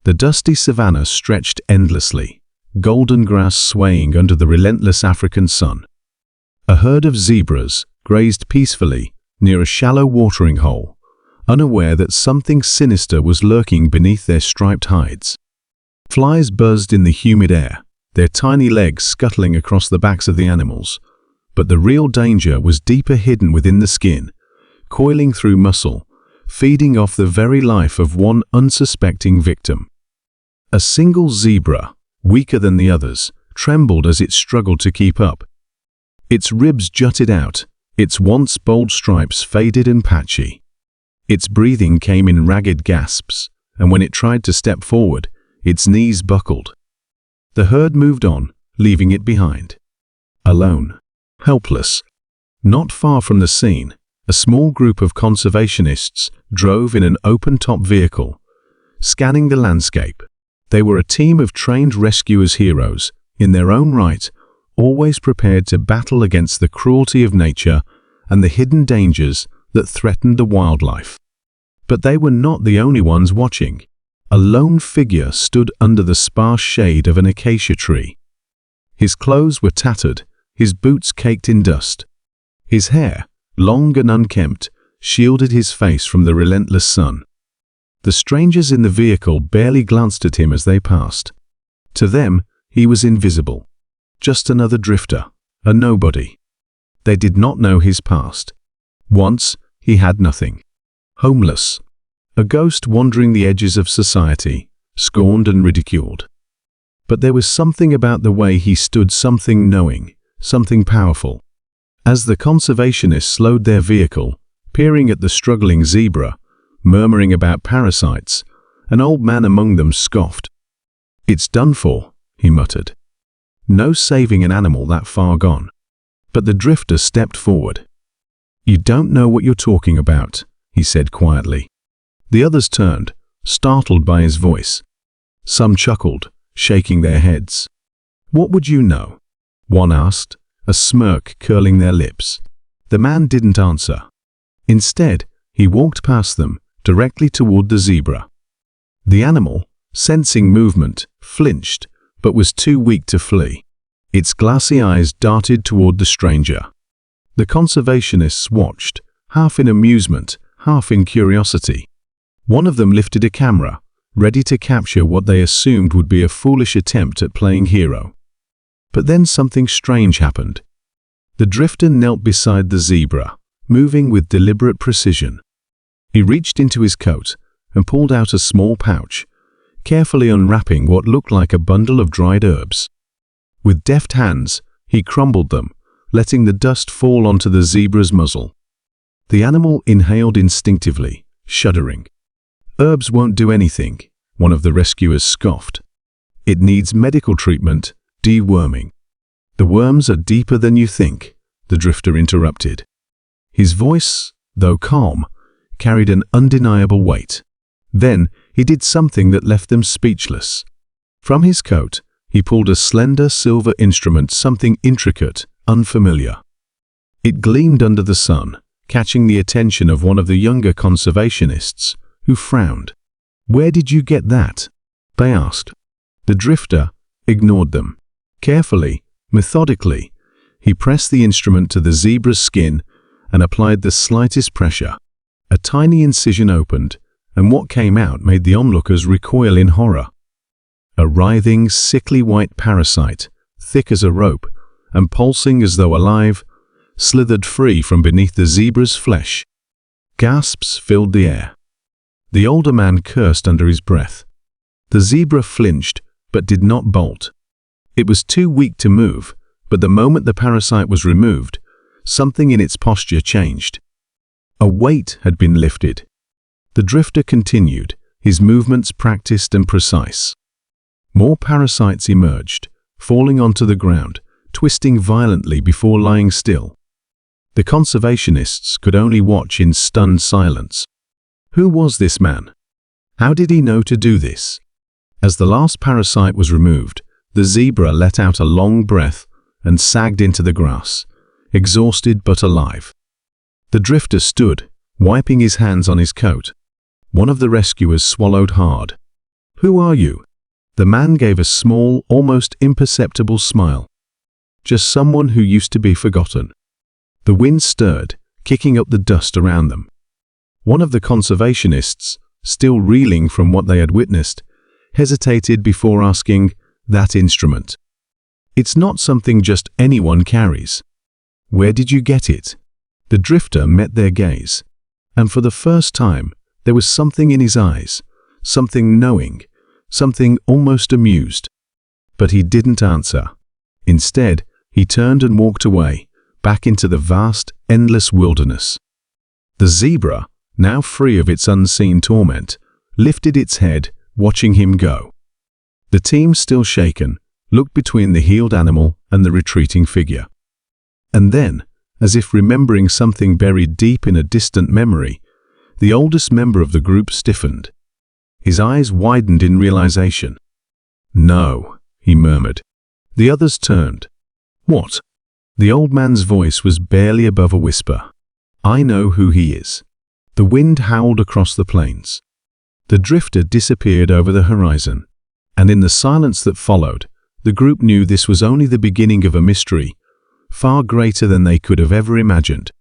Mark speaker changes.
Speaker 1: The dusty savanna stretched endlessly, golden grass swaying under the relentless African sun. A herd of zebras grazed peacefully near a shallow watering hole, unaware that something sinister was lurking beneath their striped hides. Flies buzzed in the humid air, their tiny legs scuttling across the backs of the animals. But the real danger was deeper hidden within the skin, coiling through muscle, feeding off the very life of one unsuspecting victim. A single zebra, weaker than the others, trembled as it struggled to keep up. Its ribs jutted out, its once bold stripes faded and patchy. Its breathing came in ragged gasps, and when it tried to step forward, its knees buckled. The herd moved on, leaving it behind. Alone, helpless. Not far from the scene, a small group of conservationists drove in an open-top vehicle, scanning the landscape. They were a team of trained rescuers heroes, in their own right, always prepared to battle against the cruelty of nature and the hidden dangers that threatened the wildlife. But they were not the only ones watching. A lone figure stood under the sparse shade of an acacia tree. His clothes were tattered, his boots caked in dust. His hair, long and unkempt, shielded his face from the relentless sun. The strangers in the vehicle barely glanced at him as they passed. To them, he was invisible. Just another drifter, a nobody. They did not know his past. Once, he had nothing. Homeless. A ghost wandering the edges of society, scorned and ridiculed. But there was something about the way he stood, something knowing, something powerful. As the conservationists slowed their vehicle, peering at the struggling zebra, murmuring about parasites, an old man among them scoffed. "It's done for," he muttered. No saving an animal that far gone. But the drifter stepped forward. "You don't know what you're talking about," he said quietly. The others turned, startled by his voice. Some chuckled, shaking their heads. "What would you know?" one asked, a smirk curling their lips. The man didn't answer. Instead, he walked past them, directly toward the zebra. The animal, sensing movement, flinched, but was too weak to flee. Its glassy eyes darted toward the stranger. The conservationists watched, half in amusement, half in curiosity. One of them lifted a camera, ready to capture what they assumed would be a foolish attempt at playing hero. But then something strange happened. The drifter knelt beside the zebra, moving with deliberate precision. He reached into his coat and pulled out a small pouch, carefully unwrapping what looked like a bundle of dried herbs. With deft hands, he crumbled them, letting the dust fall onto the zebra's muzzle. The animal inhaled instinctively, shuddering. "Herbs won't do anything," one of the rescuers scoffed. "It needs medical treatment, deworming." "The worms are deeper than you think," the drifter interrupted. His voice, though calm, carried an undeniable weight. Then he did something that left them speechless. From his coat, he pulled a slender silver instrument, something intricate, unfamiliar. It gleamed under the sun, catching the attention of one of the younger conservationists, who frowned. "Where did you get that?" they asked. The drifter ignored them. Carefully, methodically, he pressed the instrument to the zebra's skin and applied the slightest pressure. A tiny incision opened, and what came out made the onlookers recoil in horror. A writhing, sickly white parasite, thick as a rope, and pulsing as though alive, slithered free from beneath the zebra's flesh. Gasps filled the air. The older man cursed under his breath. The zebra flinched, but did not bolt. It was too weak to move, but the moment the parasite was removed, something in its posture changed. A weight had been lifted. The drifter continued, his movements practiced and precise. More parasites emerged, falling onto the ground, twisting violently before lying still. The conservationists could only watch in stunned silence. Who was this man? How did he know to do this? As the last parasite was removed, the zebra let out a long breath and sagged into the grass, exhausted but alive. The drifter stood, wiping his hands on his coat. One of the rescuers swallowed hard. "Who are you?" The man gave a small, almost imperceptible smile. "Just someone who used to be forgotten." The wind stirred, kicking up the dust around them. One of the conservationists, still reeling from what they had witnessed, hesitated before asking, "That instrument? It's not something just anyone carries. Where did you get it?" The drifter met their gaze, and for the first time, there was something in his eyes, something knowing, something almost amused. But he didn't answer. Instead, he turned and walked away, back into the vast, endless wilderness. The zebra, now free of its unseen torment, lifted its head, watching him go. The team, still shaken, looked between the healed animal and the retreating figure. And then, as if remembering something buried deep in a distant memory, the oldest member of the group stiffened. His eyes widened in realization. "No," he murmured. The others turned. "What?" The old man's voice was barely above a whisper. "I know who he is." The wind howled across the plains. The drifter disappeared over the horizon, and in the silence that followed, the group knew this was only the beginning of a mystery far greater than they could have ever imagined.